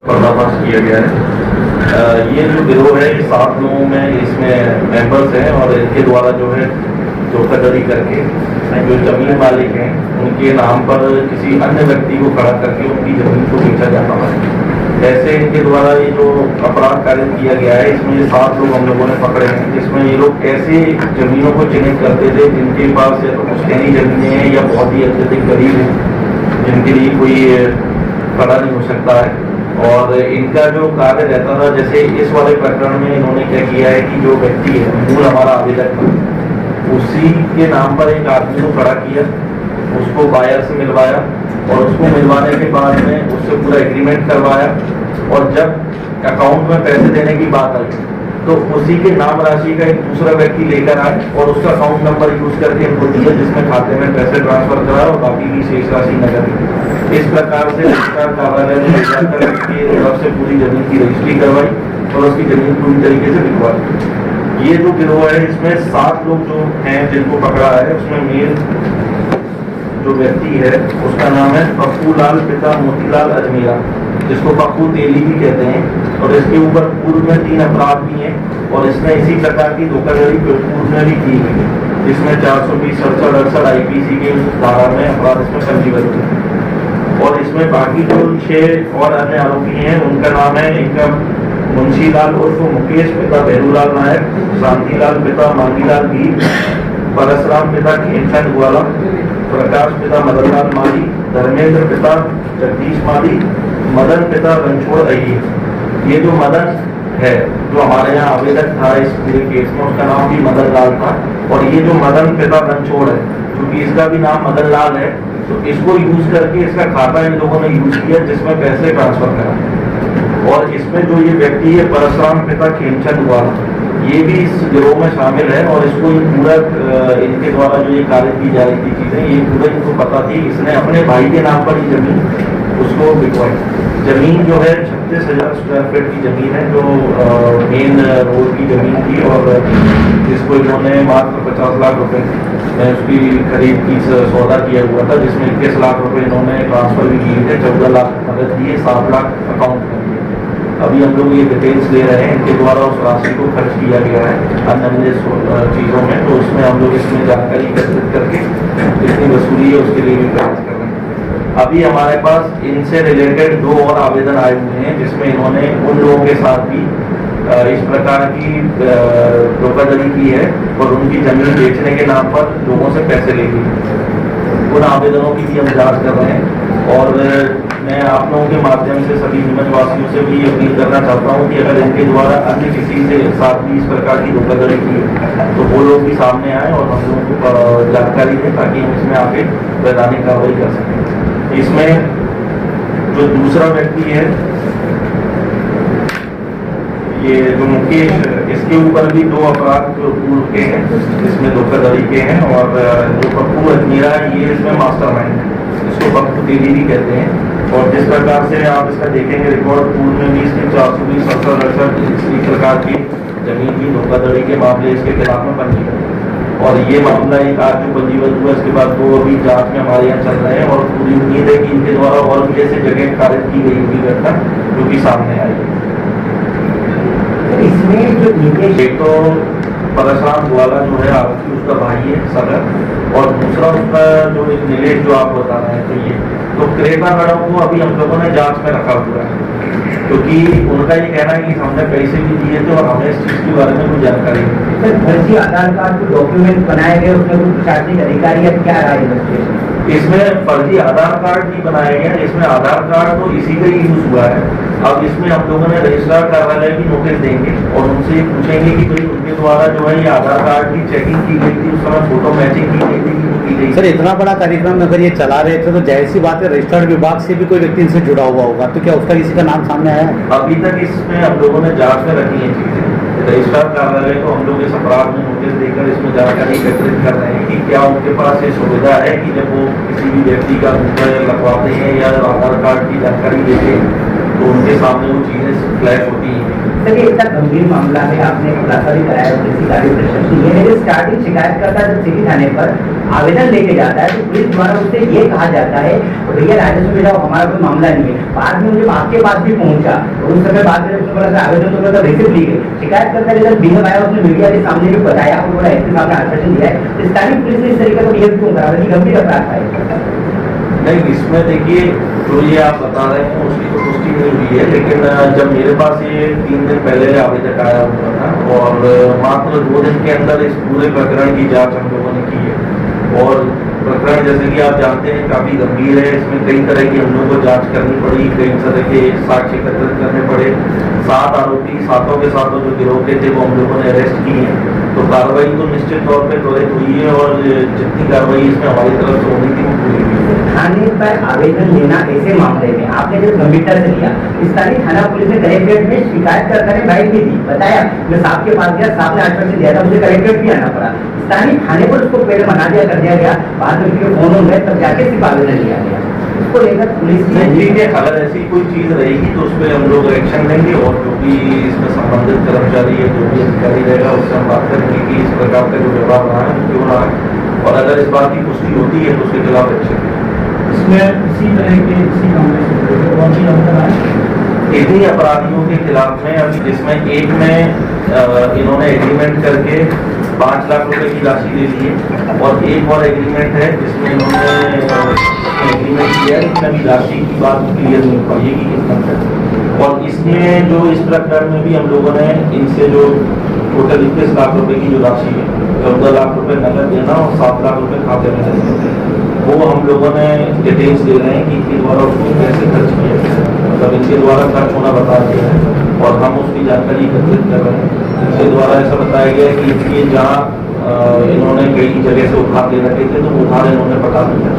पर्दाफाश किया गया है। ये जो गिरोह है ये 7 लोगों में इसमें मेंबर्स हैं और इनके द्वारा जो है धोखाधड़ी करके जो जमीन मालिक हैं उनके नाम पर किसी अन्य व्यक्ति को खड़ा करके उनकी जमीन को बेचा जाता है। ऐसे इनके द्वारा ये जो अपराध कार्य किया गया है इसमें ये 7 लोग हम लोगों ने पकड़े हैं, जिसमें ये लोग ऐसे जमीनों को चिन्हित करते थे जिनके पास या तो पुश्तैनी जमीनें हैं या बहुत ही अत्यधिक गरीब हैं जिनके लिए कोई खड़ा नहीं हो सकता है। और इनका जो कार्य रहता था, जैसे इस वाले प्रकरण में इन्होंने क्या किया है कि जो व्यक्ति है मूल हमारा आवेदक था उसी के नाम पर एक आदमी को खड़ा किया, उसको बायर से मिलवाया और उसको मिलवाने के बाद में उससे पूरा एग्रीमेंट करवाया और जब अकाउंट में पैसे देने की बात आई तो उसी के नाम राशि का एक दूसरा व्यक्ति लेकर आए और उसका अकाउंट नंबर यूज करके इनको दिया जिसमें खाते में पैसे ट्रांसफर करा और बाकी की शेष राशि नगद। इस प्रकार से रजिस्ट्रार कार्यालय ने उसकी तरफ से पूरी जमीन की रजिस्ट्री करवाई और उसकी जमीन पूरी तरीके से बिकवाई। ये जो गिरोह है इसमें 7 लोग जो हैं जिनको पकड़ा है उसमें मेन जो व्यक्ति है उसका नाम है पप्पू लाल पिता मोतीलाल अजमेरा, जिसको पप्पू तेली भी कहते हैं और इसके ऊपर पूर्व में 3 अपराध भी हैं और इसने इसी प्रकार की धोखाधड़ी पूर्व में भी की है जिसमें 420 67 आईपीसी के धारा में अपराध इसमें पंजीबद्ध है। और इसमें बाकी जो 6 और अन्य आरोपी हैं उनका नाम है, इनका मुंशीलाल उर्फ मुकेश पिता भैरूलाल नायक, शांतिलाल पिता मांगीलाल भील, परसराम पिता खेमचंद ग्वाला, प्रकाश पिता मदनलाल माली, धर्मेंद्र पिता जगदीश माली, मदन पिता रणछोड़ अय्यर। ये जो मदन है जो हमारे यहाँ आवेदक था इस पूरे केस में उसका नाम भी मदन लाल था और ये जो मदन पिता रणछोड़ है क्योंकि इसका भी नाम मदन लाल है तो इसको यूज करके इसका खाता इन लोगों ने यूज किया जिसमें पैसे ट्रांसफर करा। और इसमें जो ये व्यक्ति है परशुराम पिता खेमचंद ग्वाला ये भी इस गिरोह में शामिल है और इसको ये पूरा इनके द्वारा जो ये कार्य की जा रही थी चीजें ये पूरा इनको पता थी। इसने अपने भाई के नाम पर ये जमीन उसको बिकवाई। जमीन जो है 36,000 स्क्वायर फीट की जमीन है जो मेन रोड की जमीन थी और जिसको इन्होंने मात्र 50 लाख रुपए में उसकी खरीद की सौदा किया हुआ था, जिसमें 21 लाख रुपए इन्होंने ट्रांसफर भी किए थे, 14 लाख नगद दिए, 7 लाख अकाउंट में दिए। अभी हम लोग ये डिटेल्स ले रहे हैं, इनके द्वारा उस राशि को खर्च किया गया है अन्य चीज़ों में, तो उसमें हम लोग इसमें जानकारी एकत्रित करके कितनी वसूली है उसके लिए भी प्रयास कर रहे हैं। अभी हमारे पास इनसे रिलेटेड 2 और आवेदन आए हुए हैं जिसमें इन्होंने उन लोगों के साथ भी इस प्रकार की धोखाधड़ी की है और उनकी जमीन बेचने के नाम पर लोगों से पैसे ले लिए। उन आवेदनों की भी हम जांच कर रहे हैं और मैं आप लोगों के माध्यम से सभी निमजवासियों से भी अपील करना चाहता हूं कि अगर इनके द्वारा अन्य किसी से साथ भी इस प्रकार की धोखाधड़ी की तो वो लोग भी सामने आए और हम लोगों को जानकारी दें ताकि हम इसमें आगे वैधानिक कार्रवाई कर सकें। इसमें जो दूसरा व्यक्ति है ये जो मुकेश, इसके ऊपर भी 2 अपराध पूर्व के हैं इसमें धोखाधड़ी के हैं और जो पप्पू अजमेरा ये इसमें मास्टरमाइंड है, इसको पप्पू तेली भी कहते हैं। और जिस प्रकार से आप इसका देखेंगे रिकॉर्ड पूर्व में भी इसके 420 67 इसी प्रकार की जमीन की धोखाधड़ी के मामले इसके खिलाफ में पंजीबद्ध और ये मामला एक आज जो पंजीबद्ध हुआ इसके बाद 2 अभी जांच में हमारे यहाँ चल रहे हैं और पूरी उम्मीद है कि इनके द्वारा और भी ऐसे जगह कारित की गई होगी घटना जो कि सामने आई है। इसमें जो एक तो परशुराम ग्वाला जो है आरोपी उसका भाई है सगर और दूसरा उसका जो नीलेश जो आप बता रहे हैं तो ये तो क्रेता मैडम को अभी हम लोगों ने जांच में रखा हुआ है क्योंकि उनका ये कहना है कि हमने पैसे भी दिए थे और हमें इस चीज के बारे में कोई जानकारी नहीं। फर्जी आधार कार्ड जो डॉक्यूमेंट बनाए गए उसमें कोई प्रशासनिक अधिकारी क्या राय है? इसमें फर्जी आधार कार्ड नहीं बनाया गया, इसमें आधार कार्ड तो इसी का ही यूज हुआ है। अब इसमें हम लोगों ने रजिस्ट्रार कार्यालय भी नोटिस देंगे और उनसे पूछेंगे कि भाई उनके द्वारा जो है ये आधार कार्ड की चेकिंग की गई थी, उस समय फोटो मैचिंग की गई थी की गई। सर इतना बड़ा कार्यक्रम अगर ये चला रहे थे तो जाहिर सी बात है रजिस्टर्ड विभाग से भी कोई व्यक्ति इनसे जुड़ा हुआ होगा, तो क्या उसका किसी का नाम सामने आया है? अभी तक इसमें हम लोगों ने जांच में रखी है चीजें। रजिस्ट्रार कार्यालय को हम लोग इस अपराध में नोटिस देकर इसमें जानकारी एकत्रित कर रहे हैं कि क्या उनके पास ये सुविधा है कि जब वो किसी भी व्यक्ति का लगवाते हैं या आधार कार्ड की जानकारी देते हैं तो उनके सामने वो चीजें फ्लैश होती हैं। चलिए इतना गंभीर मामला है, आपने खुलासा भी कराया पुलिस गाड़ी प्रशासन ये है कि स्टार्टिंग शिकायतकर्ता जब सिटी थाने पर आवेदन लेके जाता है तो पुलिस द्वारा उससे ये कहा जाता है भैया राजस्व में जाओ, हमारा कोई मामला नहीं है। बाद में जब आपके पास भी पहुंचा तो उस समय बाद में उसने बोला आवेदन तो रिसिप्ट ली गई, शिकायतकर्ता ने जब बिहेव आया उसने मीडिया के सामने भी बताया, उन्होंने एसपी साहब ने आश्वासन दिया है, तो स्थानीय पुलिस ने इस तरीके का बिहेव क्यों करा? गंभीर अपराध था। नहीं, इसमें देखिए जो ये आप बता रहे हैं उसकी तो पुष्टि नहीं हुई है, लेकिन जब मेरे पास ये 3 दिन पहले आवेदक आया हुआ था और मात्र 2 दिन के अंदर इस पूरे प्रकरण की जांच हम लोगों ने की है। और प्रकरण जैसे कि आप जानते हैं काफी गंभीर है, इसमें कई तरह की हम लोग को जांच करनी पड़ी, कई तरह के साक्ष्य एकत्रित करने पड़े। 7 आरोपी सातों के सातों जो गिरोह के थे वो हम लोगों ने अरेस्ट किए हैं। तो कार्रवाई तो निश्चित तौर पे त्वरित हुई है और जितनी कार्रवाई इसमें हमारी तरफ से होनी थी वो पूरी हुई है। थाने पर आवेदन लेना ऐसे मामले में आपने जब गंभीरता से लिया, स्थानीय थाना पुलिस ने कलेक्ट्रेट में शिकायतकर्ता ने बाइट भी दी, बताया मैं साहब के पास गया, साहब ने आश्वासन दिया था, मुझे कलेक्ट्रेट भी आना पड़ा। स्थानीय थाने पर उसको पहले मना दिया कर दिया गया, बाद में उसके फोन हो गए तब जाके सिर्फ आवेदन लिया गया। उसको लेकर पुलिस ने ठीक है, अगर ऐसी कोई चीज रहेगी तो उस पर हम लोग एक्शन लेंगे और जो भी इसमें संबंधित कर्मचारी है, जो भी अधिकारी रहेगा उससे हम बात करेंगे कि इस प्रकार का जो व्यवहार रहा है क्यों रहा है, और अगर इस बात की पुष्टि होती है तो उसके खिलाफ एक्शन लेंगे। इसमें इसी तरह के इसी मामले से कौन सी अंतर है? इन्हीं अपराधियों के खिलाफ में अभी जिसमें एक में इन्होंने एग्रीमेंट करके 5 लाख रुपए की राशि दे दी है और एक और एग्रीमेंट है जिसमें इन्होंने एग्रीमेंट किया है, इसमें भी राशि की बात क्लियर नहीं हो पाई कि कितना है। और इसमें जो इस प्रकरण में भी हम लोगों ने इनसे जो टोटल 21 लाख रुपए की जो राशि है, 14 लाख रुपए नकद देना और 7 लाख रुपए खाते में देना, वो हम लोगों ने डिटेल्स दे रहे हैं कि इनके द्वारा उसको कैसे खर्च किया गया, मतलब इनके द्वारा खर्च होना बता दिया है और हम उसकी जानकारी एकत्रित कर रहे हैं। इनके द्वारा ऐसा बताया गया कि इनके जहाँ इन्होंने कई जगह से उधार ले रखे थे तो उधार इन्होंने पटा दिया,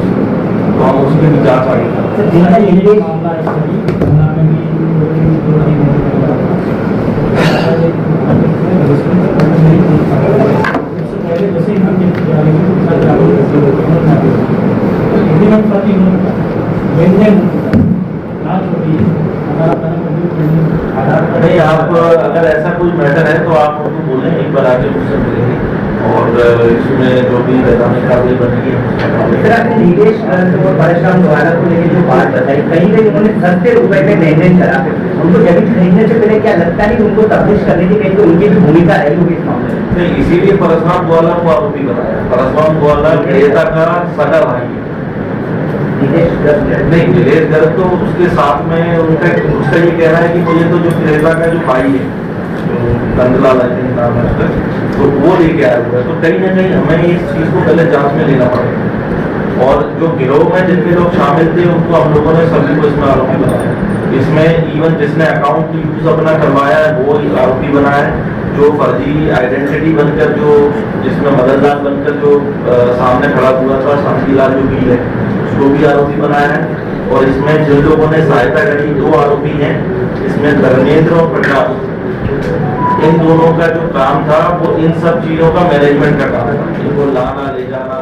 तो हम उसकी भी जाँच आगे नहीं, आप अगर ऐसा कोई मैटर है तो आप उनको बोलें, एक बार आके मुझसे मिलेंगे और इसमें जो भी वैधानिक कार्रवाई बनेगी। सर आपने निवेश और परशुराम द्वारा को लेकर जो बात बताई, कहीं ना उन्होंने सस्ते रुपए में लेन देन करा, उनको जमीन खरीदने से पहले क्या लगता नहीं कि उनको तफ्तीश करने की कहीं तो उनकी भी भूमिका रही होगी इस मामले में? नहीं, इसीलिए परशुराम ग्वाला को आरोपी बनाया। परशुराम ग्वाला क्रेता का सगा भाई है, नहीं नीलेश गर्ग तो उसके साथ में उसका ये कहना है कि मुझे तो जो क्रेता का जो भाई है जो नंदलाल नाम है उसका, तो वो लेके आया हुआ है। तो कहीं ना कहीं हमें इस चीज को पहले जांच में लेना पड़ेगा और जो गिरोह में जितने लोग शामिल थे उनको हम लोगों ने सभी को इसमें आरोपी बनाया। इसमें इवन जिसने अकाउंट यूज अपना करवाया है वो आरोपी बनाया है, जो फर्जी आइडेंटिटी बनकर जो जिसमें मदन लाल बनकर जो सामने खड़ा हुआ था शांतिलाल जो भी है उसको भी आरोपी बनाया है। और इसमें जिन लोगों ने सहायता करी 2 आरोपी हैं, इसमें धर्मेंद्र और प्रकाश, इन दोनों का जो काम था वो इन सब चीजों का मैनेजमेंट का काम था, इनको लाना ले जाना